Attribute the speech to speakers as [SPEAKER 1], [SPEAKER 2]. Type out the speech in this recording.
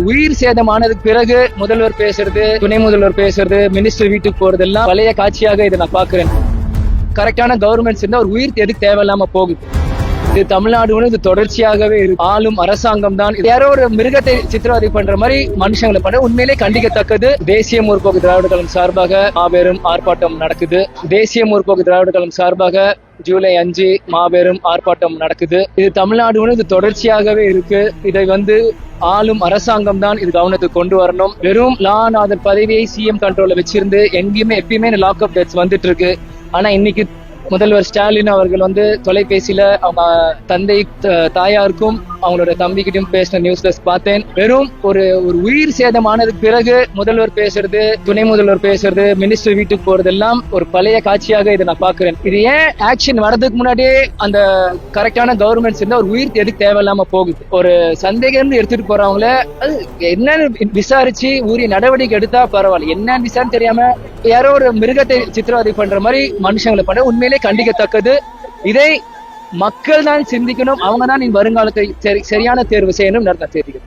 [SPEAKER 1] உயிர் சேதமானதுக்கு பிறகு முதல்வர் பேசுறது, துணை முதல்வர் பேசுறது, மினிஸ்டர் வீட்டுக்கு போறதெல்லாம் பழைய காட்சியாக இதை நான் பாக்குறேன். கரெக்டான கவர்மெண்ட்ஸ் இருந்தா ஒரு உயிர் எதுக்கு தேவையில்லாம போகுது. இது தமிழ்நாடு இது தொடர்ச்சியாகவே இருக்கு. ஆளும் அரசாங்கம் தான் யாரோ ஒரு மிருகத்தை சித்திரவதை பண்ற மாதிரி மனுஷங்களை பண்ண உண்மையிலே கண்டிக்கத்தக்கது. தேசிய முற்போக்கு திராவிட கழகம் சார்பாக மாபெரும் ஆர்ப்பாட்டம் நடக்குது. தேசிய முற்போக்கு திராவிட கழகம் சார்பாக ஜூலை 5 மாபெரும் ஆர்ப்பாட்டம் நடக்குது. இது தமிழ்நாடு இது தொடர்ச்சியாகவே இருக்கு. இதை ஆளும் அரசாங்கம் தான் இது கவனத்துக்கு கொண்டு வரணும். வெறும் லா அண்ட் ஆர்டர் பதவியை சிஎம் கண்ட்ரோல்ல வச்சிருந்து எங்கேயுமே எப்பயுமே லாக் அப் டெத்ஸ் வந்துட்டு இருக்கு. ஆனா இன்னைக்கு முதல்வர் ஸ்டாலின் அவர்கள் தொலைபேசியில அவங்க தந்தை தாயாருக்கும் அவங்களோட தம்பிக்கிட்டையும் பேசின நியூஸ்ல பார்த்தேன். வெறும் ஒரு உயிர் சேதமானதுக்கு பிறகு முதல்வர் பேசுறது, துணை முதல்வர் பேசுறது, மினிஸ்டர் வீட்டுக்கு போறதெல்லாம் ஒரு பழைய காட்சியாக இதை நான் பாக்குறேன். இது ஏன் ஆக்ஷன் வரதுக்கு முன்னாடியே அந்த கரெக்டான கவர்மெண்ட்ஸ் இருந்தா ஒரு உயிர் எதுக்கு தேவையில்லாம போகுது. ஒரு சந்தேகம் எடுத்துட்டு போறவங்கள என்னன்னு விசாரிச்சு உரிய நடவடிக்கை எடுத்தா பரவாயில்ல. என்னன்னு விசாரணை தெரியாம யாரோ ஒரு மிருகத்தை சித்திரவதை பண்ற மாதிரி மனுஷங்களை பண்ண உண்மையிலே கண்டிக்கத்தக்கது. இதை மக்கள் தான் சிந்திக்கணும். அவங்க தான் வருங்காலத்தை சரியான தேர்வு செய்யணும். நடத்த தெரியும்.